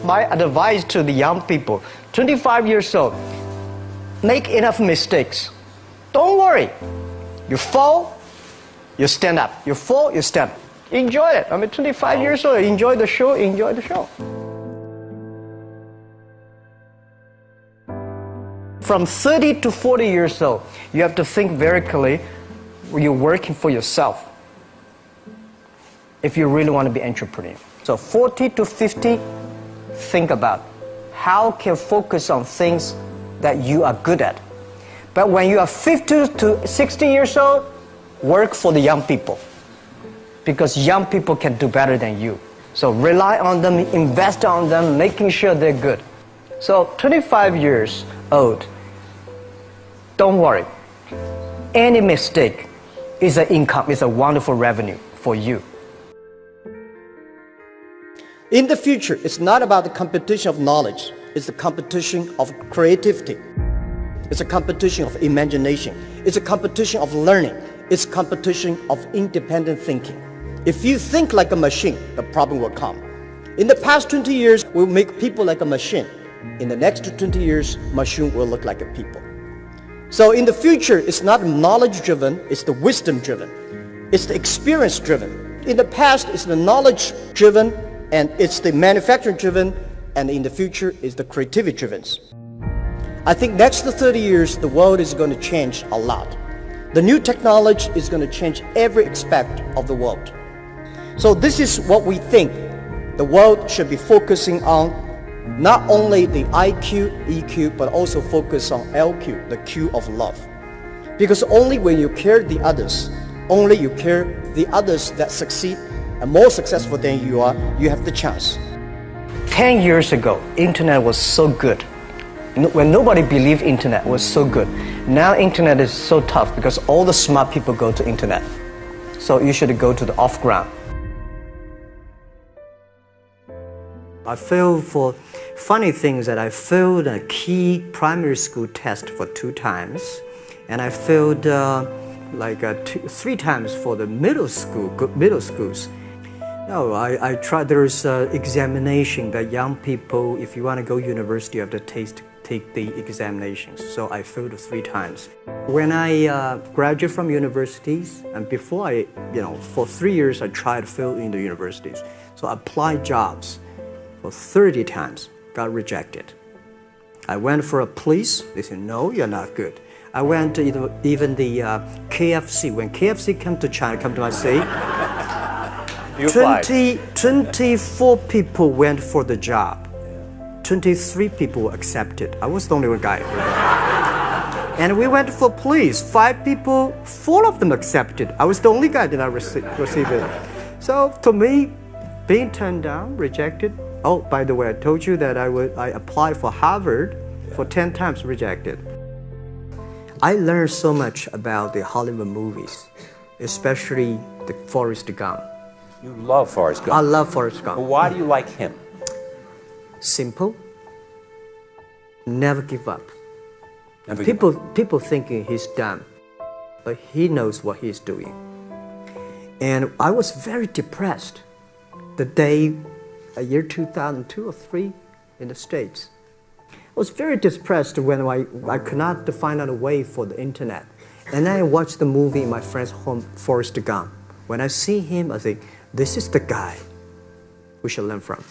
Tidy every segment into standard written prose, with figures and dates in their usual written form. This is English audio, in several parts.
My advice to the young people, 25 years old, make enough mistakes. Don't worry. You fall, you stand up. You fall, you stand up. Enjoy it. I mean, 25 years old, enjoy the show, enjoy the show. From 30 to 40 years old, you have to think very clearly, you're working for yourself if you really want to be an entrepreneur. So 40 to 50, think about how can focus on things that you are good at. But when you are 50 to 60 years old, work for the young people, because young people can do better than you. So rely on them, invest on them, making sure they're good. So 25 years old, don't worry. Any mistake is an income, is a wonderful revenue for you. In the future, it's not about the competition of knowledge. It's the competition of creativity. It's a competition of imagination. It's a competition of learning. It's a competition of independent thinking. If you think like a machine, the problem will come. In the past 20 years, we'll make people like a machine. In the next 20 years, machine will look like a people. So in the future, it's not knowledge-driven, it's the wisdom-driven. It's the experience-driven. In the past, it's the knowledge-driven, and it's the manufacturing-driven, and in the future, it's the creativity-driven. I think next to 30 years, the world is going to change a lot. The new technology is going to change every aspect of the world. So this is what we think the world should be focusing on. Not only the IQ, EQ, but also focus on LQ, the Q of love. Because only when you care the others, only you care the others that succeed and more successful than you are, you have the chance. 10 years ago, internet was so good. When nobody believed internet was so good. Now internet is so tough because all the smart people go to internet. So you should go to the off-ground. I failed for funny things that I failed a key primary school test for 2 times, and I failed 3 times for the middle schools. No, I tried. There's an examination that young people, if you want to go university, you have to take the examinations. So I failed 3 times. When I graduated from universities, and before for 3 years I tried to fill in the universities. So I applied jobs for 30 times, got rejected. I went for a police, they said, no, you're not good. I went to even the KFC. When KFC come to China, come to my city, 24 people went for the job. 23 people were accepted. I was the only one guy. And we went for police. 5 people, 4 of them accepted. I was the only guy that did not receive it. So to me, being turned down, rejected. Oh, by the way, I told you that I applied for Harvard for 10 times, rejected. I learned so much about the Hollywood movies, especially the Forrest Gump. You love Forrest Gump? I love Forrest Gump. Well, why do you like him? Simple. Never give up. People thinking he's dumb, but he knows what he's doing. And I was very depressed the day, year 2002 or 3 in the States. I was very depressed when I could not find out a way for the internet. And then I watched the movie in my friend's home, Forrest Gump. When I see him, I think, this is the guy we should learn from.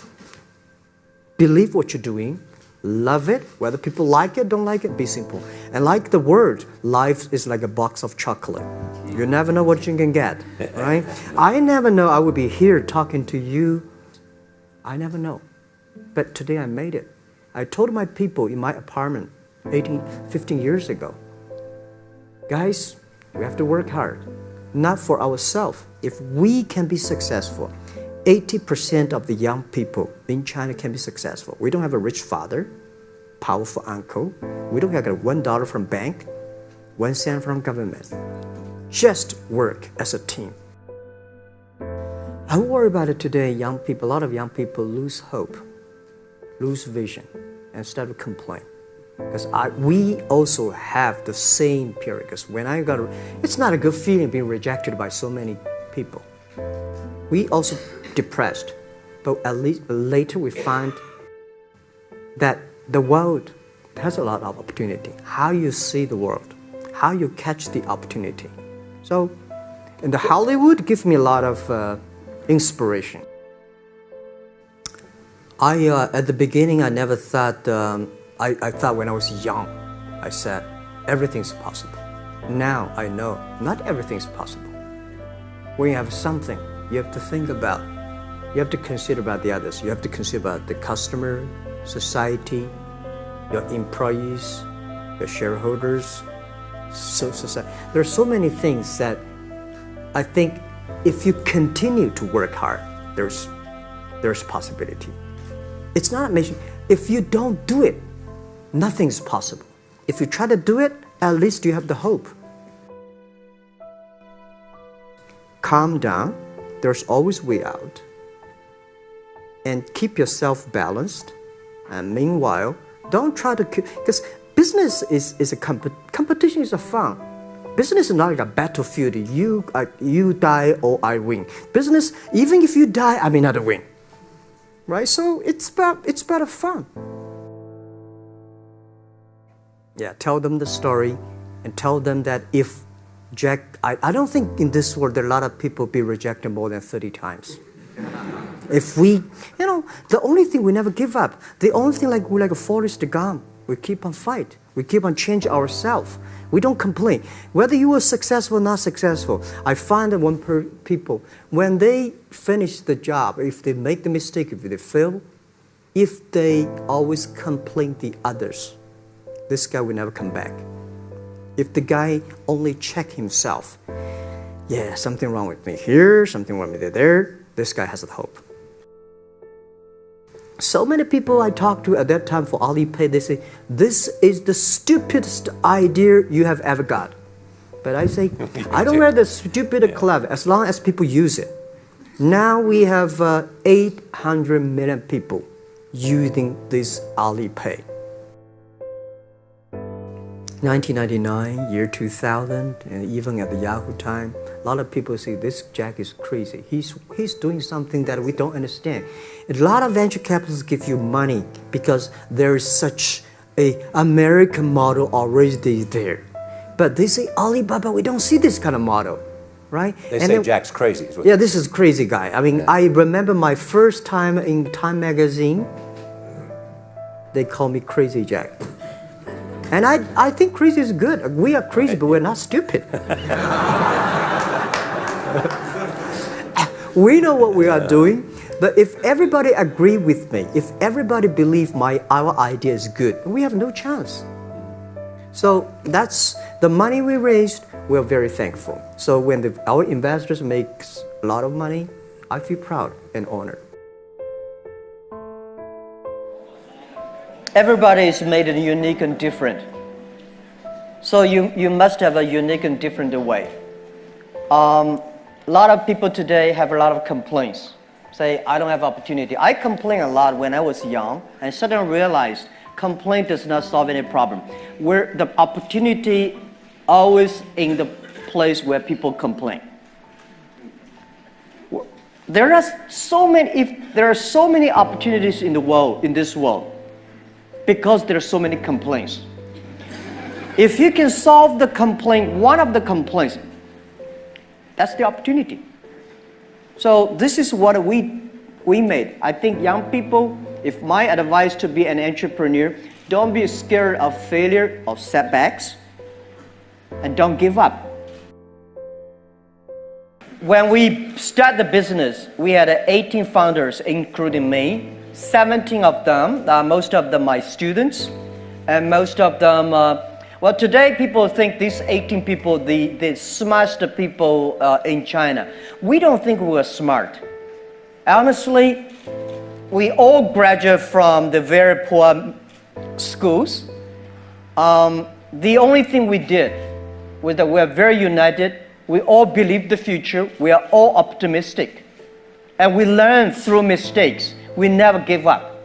Believe what you're doing, love it, whether people like it, don't like it, be simple. And like the word, life is like a box of chocolate. You never know what you can get, right? I never know I would be here talking to you. I never know. But today I made it. I told my people in my apartment 15 years ago, guys, we have to work hard, not for ourselves. If we can be successful, 80% of the young people in China can be successful. We don't have a rich father, powerful uncle. We don't have $1 from bank, 1 cent from government. Just work as a team. I worry about it today. Young people, a lot of young people lose hope, lose vision, and start to complain. Because we also have the same period. Because when it's not a good feeling being rejected by so many people. We also depressed, but at least later we find that the world has a lot of opportunity. How you see the world, how you catch the opportunity. So, in the Hollywood gives me a lot of inspiration. At the beginning, I never thought, I thought when I was young, I said, everything's possible. Now I know not everything's possible. When you have something, you have to think about, you have to consider about the others. You have to consider about the customer, society, your employees, your shareholders, society. There are so many things that I think if you continue to work hard, there's possibility. It's not amazing. If you don't do it, nothing's possible. If you try to do it, at least you have the hope. Calm down. There's always way out. And keep yourself balanced. And meanwhile, don't try to, because business is a competition is a fun. Business is not like a battlefield. You die or I win. Business, even if you die, I may not win. Right? So it's about fun. Yeah, tell them the story and tell them that if Jack, I don't think in this world there are a lot of people be rejected more than 30 times. If we, the only thing we never give up, the only thing we're like a Forrest Gump, we keep on fight. We keep on changing ourselves. We don't complain. Whether you were successful or not successful, I find that people, when they finish the job, if they make the mistake, if they fail, if they always complain the others, this guy will never come back. If the guy only check himself, yeah, something wrong with me here, something wrong with me there, this guy has a hope. So many people I talked to at that time for Alipay, they say, this is the stupidest idea you have ever got. But I say, I don't wear the stupid clever as long as people use it. Now we have 800 million people using this Alipay. 1999, year 2000, and even at the Yahoo time, a lot of people say this Jack is crazy. He's doing something that we don't understand. A lot of venture capitalists give you money because there is such an American model already there. But they say, Alibaba, we don't see this kind of model, right? They say Jack's crazy. Yeah, this is crazy guy. I mean, I remember my first time in Time magazine, they call me Crazy Jack. And I think crazy is good. We are crazy, but we're not stupid. We know what we are doing, but if everybody agree with me, if everybody believe our idea is good, we have no chance. So that's the money we raised. We're very thankful. So when our investors make a lot of money, I feel proud and honored. Everybody is made unique and different. So you must have a unique and different way. A lot of people today have a lot of complaints. Say, I don't have opportunity. I complained a lot when I was young and suddenly realized complaint does not solve any problem. Where the opportunity always in the place where people complain. There are so many opportunities in the world, in this world, because there are so many complaints. If you can solve the complaint, one of the complaints, that's the opportunity. So this is what we made. I think young people, if my advice to be an entrepreneur, don't be scared of failure, of setbacks, and don't give up. When we start the business, we had 18 founders, including me. 17 of them, most of them my students, and most of them, well, today people think these 18 people, the smartest people in China. We don't think we're smart. Honestly, we all graduate from the very poor schools. The only thing we did was that we're very united. We all believe the future. We are all optimistic. And we learn through mistakes. We never give up.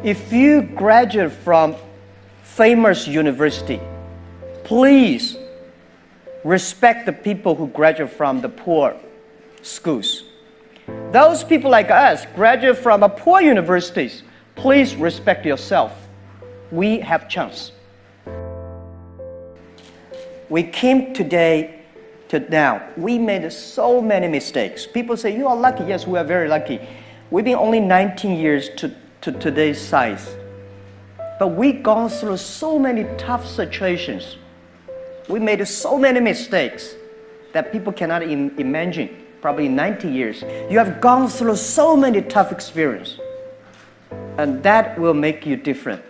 If you graduate from famous university, please respect the people who graduate from the poor schools. Those people like us graduate from poor universities. Please respect yourself. We have chance. We came today to now. We made so many mistakes. People say, you are lucky. Yes, we are very lucky. We've been only 19 years to today's size. But we've gone through so many tough situations. We made so many mistakes that people cannot imagine. Probably in 90 years. You have gone through so many tough experiences. And that will make you different.